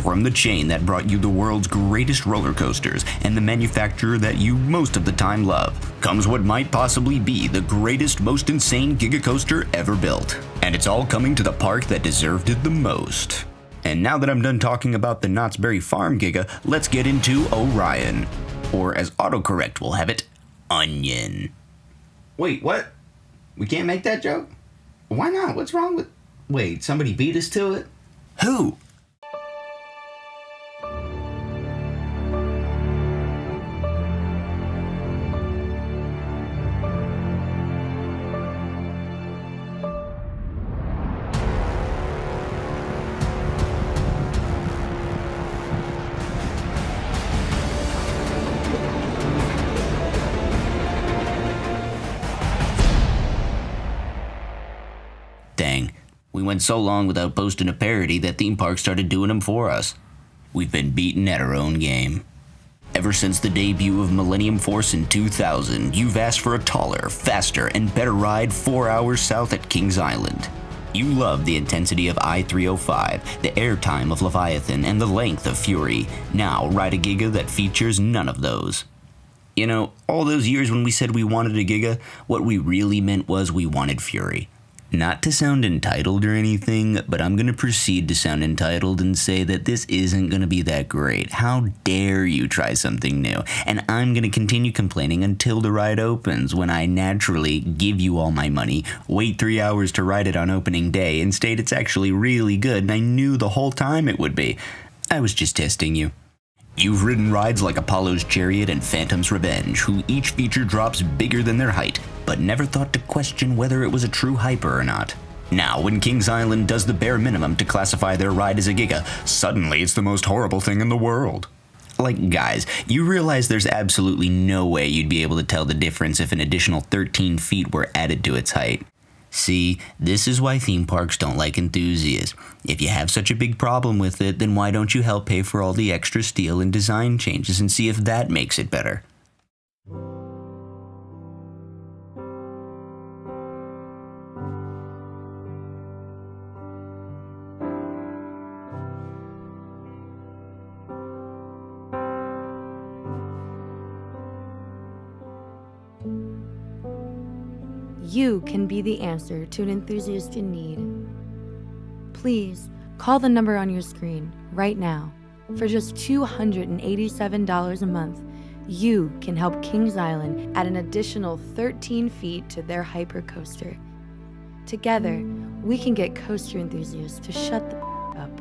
From the chain that brought you the world's greatest roller coasters and the manufacturer that you most of the time love, comes what might possibly be the greatest, most insane giga coaster ever built. And it's all coming to the park that deserved it the most. And now that I'm done talking about the Knott's Berry Farm Giga, let's get into Orion. Or as autocorrect will have it, Onion. Wait, what? We can't make that joke? Why not? What's wrong with... Wait, somebody beat us to it? Who? Dang, we went so long without posting a parody that theme parks started doing them for us. We've been beaten at our own game. Ever since the debut of Millennium Force in 2000, you've asked for a taller, faster, and better ride 4 hours south at Kings Island. You love the intensity of I-305, the airtime of Leviathan, and the length of Fury. Now ride a Giga that features none of those. You know, all those years when we said we wanted a Giga, what we really meant was we wanted Fury. Not to sound entitled or anything, but I'm gonna proceed to sound entitled and say that this isn't gonna be that great. How dare you try something new? And I'm gonna continue complaining until the ride opens, when I naturally give you all my money, wait 3 hours to ride it on opening day, and state it's actually really good, and I knew the whole time it would be. I was just testing you. You've ridden rides like Apollo's Chariot and Phantom's Revenge, who each feature drops bigger than their height, but never thought to question whether it was a true hyper or not. Now, when Kings Island does the bare minimum to classify their ride as a Giga, suddenly it's the most horrible thing in the world. Like, guys, you realize there's absolutely no way you'd be able to tell the difference if an additional 13 feet were added to its height. See, this is why theme parks don't like enthusiasts. If you have such a big problem with it, then why don't you help pay for all the extra steel and design changes and see if that makes it better? You can be the answer to an enthusiast in need. Please call the number on your screen right now. For just $287 a month, you can help Kings Island add an additional 13 feet to their hypercoaster. Together, we can get coaster enthusiasts to shut the up.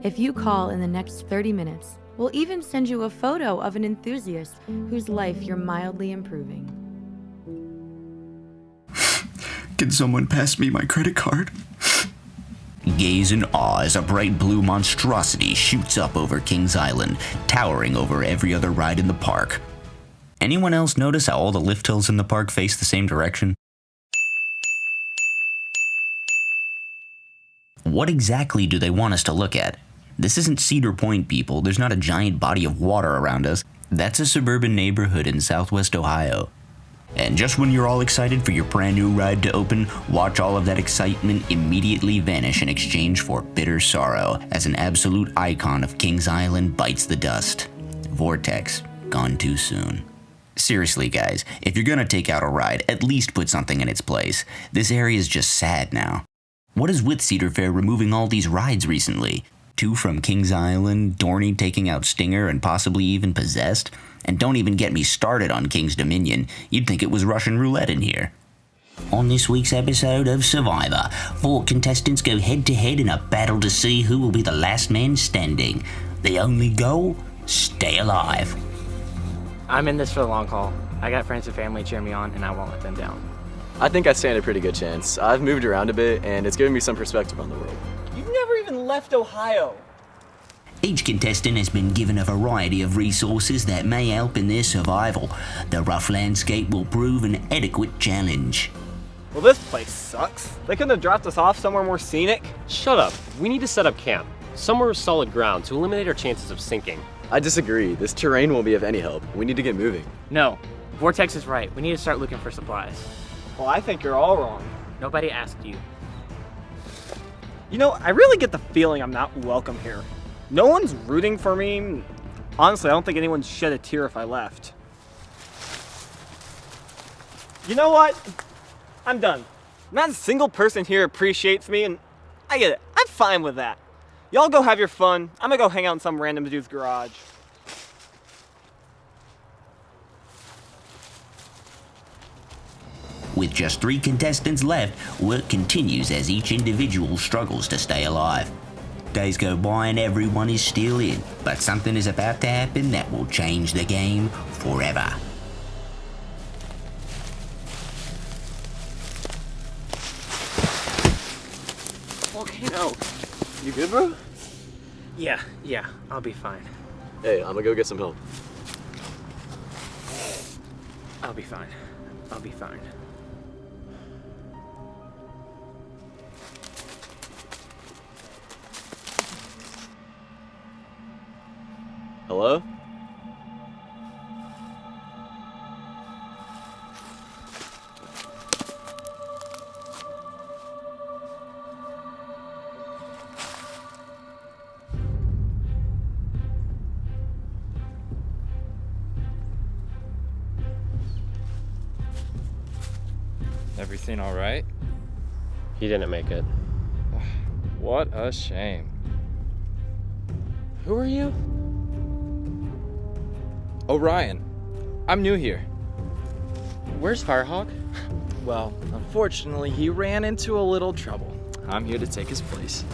If you call in the next 30 minutes, we'll even send you a photo of an enthusiast whose life you're mildly improving. Can someone pass me my credit card? Gaze in awe as a bright blue monstrosity shoots up over Kings Island, towering over every other ride in the park. Anyone else notice how all the lift hills in the park face the same direction? What exactly do they want us to look at? This isn't Cedar Point, people. There's not a giant body of water around us. That's a suburban neighborhood in southwest Ohio. And just when you're all excited for your brand new ride to open, watch all of that excitement immediately vanish in exchange for bitter sorrow as an absolute icon of Kings Island bites the dust. Vortex, gone too soon. Seriously, guys, if you're gonna take out a ride, at least put something in its place. This area is just sad now. What is with Cedar Fair removing all these rides recently? 2 from Kings Island, Dorney taking out Stinger and possibly even Possessed? And don't even get me started on King's Dominion. You'd think it was Russian roulette in here. On this week's episode of Survivor, 4 contestants go head-to-head in a battle to see who will be the last man standing. The only goal? Stay alive. I'm in this for the long haul. I got friends and family cheer me on, and I won't let them down. I think I stand a pretty good chance. I've moved around a bit, and it's given me some perspective on the world. You've never even left Ohio. Each contestant has been given a variety of resources that may help in their survival. The rough landscape will prove an adequate challenge. Well, this place sucks. They couldn't have dropped us off somewhere more scenic? Shut up. We need to set up camp. Somewhere with solid ground to eliminate our chances of sinking. I disagree. This terrain won't be of any help. We need to get moving. No, Vortex is right. We need to start looking for supplies. Well, I think you're all wrong. Nobody asked you. You know, I really get the feeling I'm not welcome here. No one's rooting for me. Honestly, I don't think anyone shed a tear if I left. You know what? I'm done. Not a single person here appreciates me, and I get it. I'm fine with that. Y'all go have your fun. I'm gonna go hang out in some random dude's garage. With just 3 contestants left, work continues as each individual struggles to stay alive. Days go by and everyone is still in, but something is about to happen that will change the game forever. Volcano, you good, bro? Yeah, I'll be fine. Hey, I'm gonna go get some help. I'll be fine. I'll be fine. Hello? Everything all right? He didn't make it. What a shame. Who are you? Orion. I'm new here. Where's Firehawk? Well, unfortunately, he ran into a little trouble. I'm here to take his place.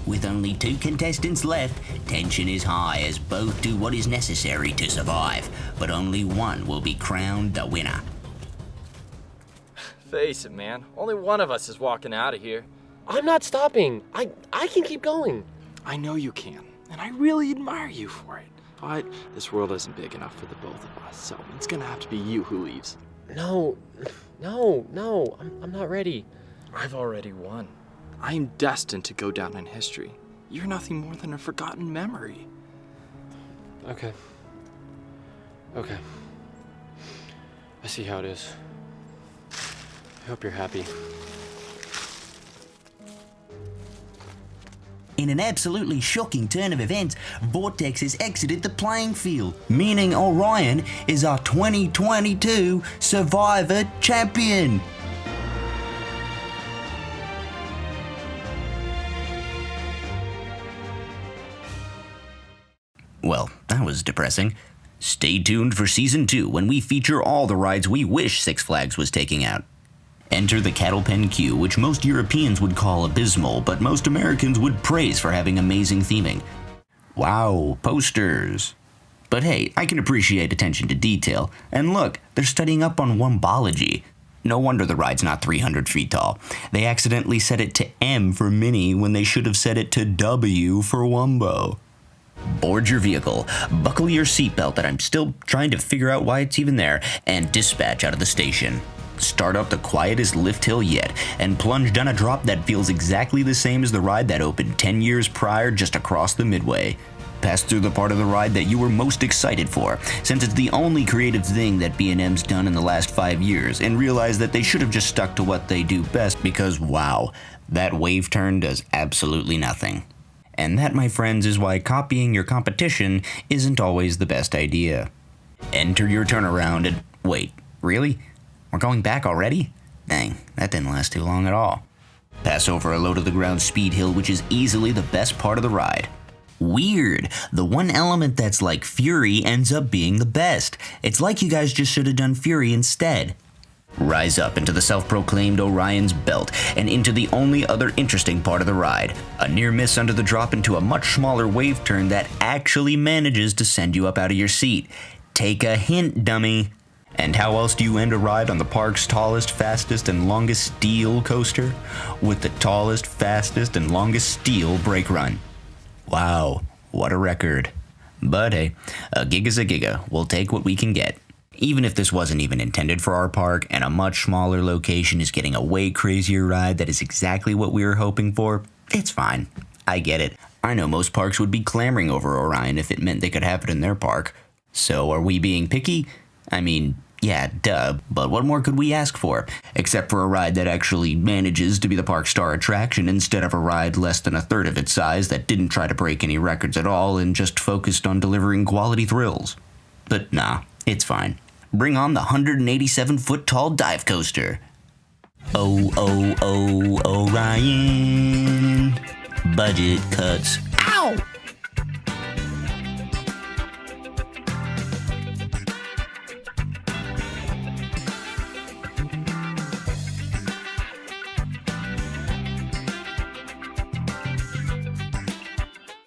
With only 2 contestants left, tension is high as both do what is necessary to survive, but only one will be crowned the winner. Face it, man. Only one of us is walking out of here. I'm not stopping. I can keep going. I know you can, and I really admire you for it. But this world isn't big enough for the both of us, so it's gonna have to be you who leaves. No. I'm not ready. I've already won. I am destined to go down in history. You're nothing more than a forgotten memory. Okay. I see how it is. I hope you're happy. In an absolutely shocking turn of events, Vortex has exited the playing field, meaning Orion is our 2022 Survivor Champion. Well, that was depressing. Stay tuned for Season 2 when we feature all the rides we wish Six Flags was taking out. Enter the cattle pen queue, which most Europeans would call abysmal, but most Americans would praise for having amazing theming. Wow, posters. But hey, I can appreciate attention to detail. And look, they're studying up on wombology. No wonder the ride's not 300 feet tall. They accidentally set it to M for mini when they should have set it to W for wumbo. Board your vehicle, buckle your seatbelt that I'm still trying to figure out why it's even there, and dispatch out of the station. Start up the quietest lift hill yet, and plunge down a drop that feels exactly the same as the ride that opened 10 years prior just across the midway. Pass through the part of the ride that you were most excited for, since it's the only creative thing that B&M's done in the last 5 years, and realize that they should have just stuck to what they do best because, wow, that wave turn does absolutely nothing. And that, my friends, is why copying your competition isn't always the best idea. Enter your turnaround and... Wait, really? We're going back already? Dang, that didn't last too long at all. Pass over a low-to-the-ground speed hill, which is easily the best part of the ride. Weird. The one element that's like Fury ends up being the best. It's like you guys just should have done Fury instead. Rise up into the self-proclaimed Orion's belt and into the only other interesting part of the ride, a near miss under the drop into a much smaller wave turn that actually manages to send you up out of your seat. Take a hint, dummy. And how else do you end a ride on the park's tallest, fastest, and longest steel coaster? With the tallest, fastest, and longest steel brake run. Wow, what a record. But hey, a giga's a giga. We'll take what we can get. Even if this wasn't even intended for our park, and a much smaller location is getting a way crazier ride that is exactly what we were hoping for, it's fine. I get it. I know most parks would be clamoring over Orion if it meant they could have it in their park. So are we being picky? I mean, Yeah, duh, but what more could we ask for? Except for a ride that actually manages to be the park star attraction instead of a ride less than a third of its size that didn't try to break any records at all and just focused on delivering quality thrills. But nah, it's fine. Bring on the 187-foot tall dive coaster. Oh, Orion. Budget cuts